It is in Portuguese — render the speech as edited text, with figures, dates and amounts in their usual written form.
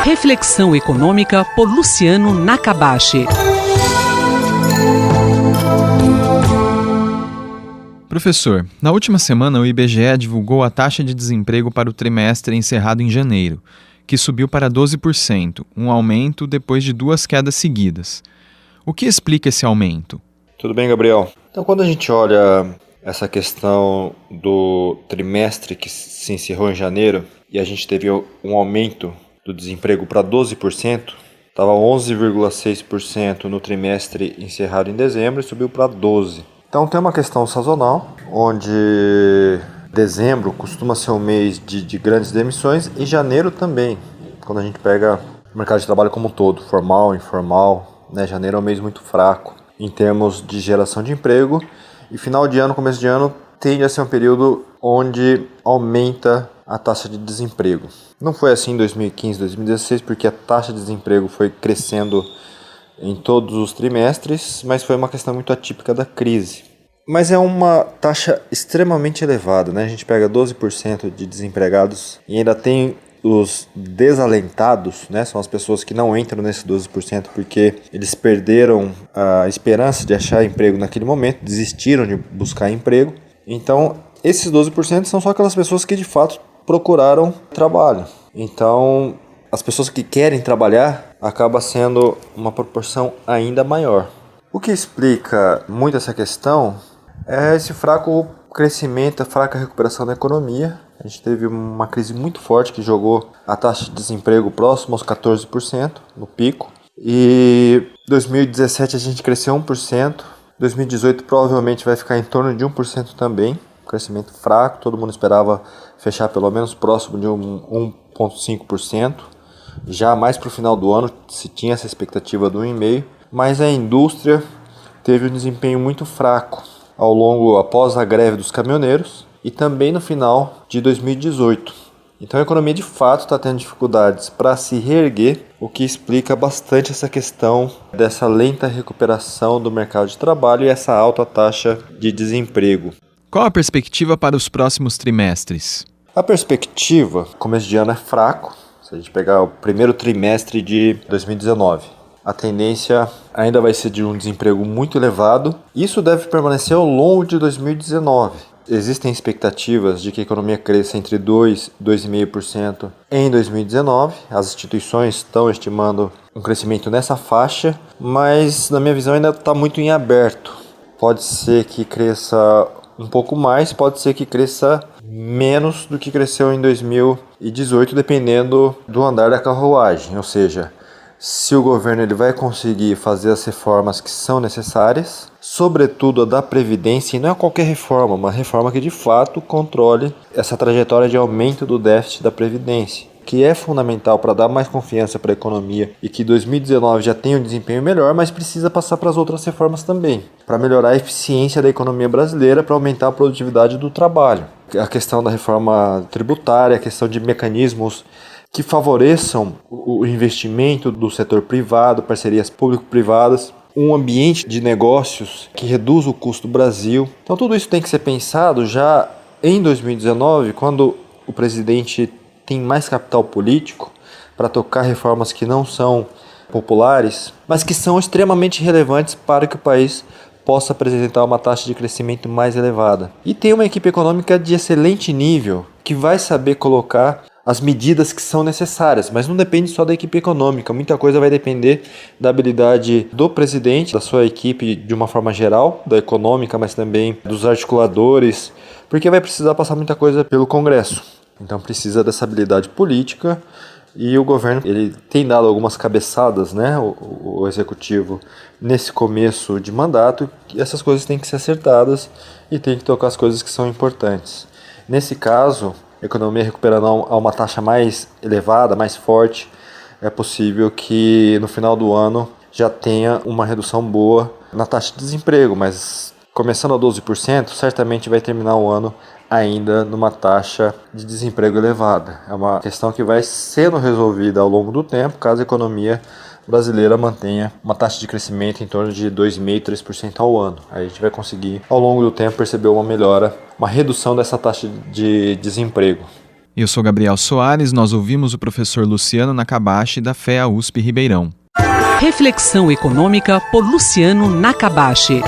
Reflexão Econômica por Luciano Nakabashi. Professor, na última semana o IBGE divulgou a taxa de desemprego para o trimestre encerrado em janeiro, que subiu para 12%, um aumento depois de 2 quedas seguidas. O que explica esse aumento? Tudo bem, Gabriel? Então, quando a gente olha essa questão do trimestre que se encerrou em janeiro e a gente teve um aumento do desemprego para 12%, estava 11,6% no trimestre encerrado em dezembro e subiu para 12%. Então tem uma questão sazonal, onde dezembro costuma ser um mês de grandes demissões e janeiro também, quando a gente pega o mercado de trabalho como um todo, formal, informal, né? Janeiro é um mês muito fraco em termos de geração de emprego e final de ano, começo de ano, tende a ser um período onde aumenta a taxa de desemprego. Não foi assim em 2015, 2016, porque a taxa de desemprego foi crescendo em todos os trimestres, mas foi uma questão muito atípica da crise. Mas é uma taxa extremamente elevada, né? A gente pega 12% de desempregados e ainda tem os desalentados, né? São as pessoas que não entram nesse 12% porque eles perderam a esperança de achar emprego naquele momento, desistiram de buscar emprego. Então, esses 12% são só aquelas pessoas que de fato procuraram trabalho. Então, as pessoas que querem trabalhar acaba sendo uma proporção ainda maior. O que explica muito essa questão é esse fraco crescimento, a fraca recuperação da economia. A gente teve uma crise muito forte que jogou a taxa de desemprego próximo aos 14% no pico. E em 2017 a gente cresceu 1%, 2018 provavelmente vai ficar em torno de 1% também. Crescimento fraco, todo mundo esperava fechar pelo menos próximo de 1,5%. Já mais para o final do ano se tinha essa expectativa do 1,5%, mas a indústria teve um desempenho muito fraco após a greve dos caminhoneiros e também no final de 2018. Então a economia de fato está tendo dificuldades para se reerguer, o que explica bastante essa questão dessa lenta recuperação do mercado de trabalho e essa alta taxa de desemprego. Qual a perspectiva para os próximos trimestres? A perspectiva, começo de ano é fraco. Se a gente pegar o primeiro trimestre de 2019, a tendência ainda vai ser de um desemprego muito elevado. Isso deve permanecer ao longo de 2019. Existem expectativas de que a economia cresça entre 2% e 2,5% em 2019. As instituições estão estimando um crescimento nessa faixa, mas na minha visão ainda está muito em aberto. Pode ser que cresça um pouco mais, pode ser que cresça menos do que cresceu em 2018, dependendo do andar da carruagem. Ou seja, se o governo ele vai conseguir fazer as reformas que são necessárias, sobretudo a da Previdência, e não é qualquer reforma, uma reforma que de fato controle essa trajetória de aumento do déficit da Previdência, que é fundamental para dar mais confiança para a economia e que 2019 já tem um desempenho melhor, mas precisa passar para as outras reformas também, para melhorar a eficiência da economia brasileira, para aumentar a produtividade do trabalho. A questão da reforma tributária, a questão de mecanismos que favoreçam o investimento do setor privado, parcerias público-privadas, um ambiente de negócios que reduz o custo do Brasil. Então tudo isso tem que ser pensado já em 2019, quando o presidente tem mais capital político para tocar reformas que não são populares, mas que são extremamente relevantes para que o país possa apresentar uma taxa de crescimento mais elevada. E tem uma equipe econômica de excelente nível que vai saber colocar as medidas que são necessárias, mas não depende só da equipe econômica, muita coisa vai depender da habilidade do presidente, da sua equipe de uma forma geral, da econômica, mas também dos articuladores, porque vai precisar passar muita coisa pelo Congresso. Então precisa dessa habilidade política e o governo ele tem dado algumas cabeçadas, né, o executivo, nesse começo de mandato, e essas coisas têm que ser acertadas e tem que tocar as coisas que são importantes. Nesse caso, a economia recuperando a uma taxa mais elevada, mais forte, é possível que no final do ano já tenha uma redução boa na taxa de desemprego, mas começando a 12%, certamente vai terminar o ano ainda numa taxa de desemprego elevada. É uma questão que vai sendo resolvida ao longo do tempo, caso a economia brasileira mantenha uma taxa de crescimento em torno de 2,5% a 3% ao ano. Aí a gente vai conseguir, ao longo do tempo, perceber uma melhora, uma redução dessa taxa de desemprego. Eu sou Gabriel Soares, nós ouvimos o professor Luciano Nakabashi, da FEA USP Ribeirão. Reflexão econômica por Luciano Nakabashi.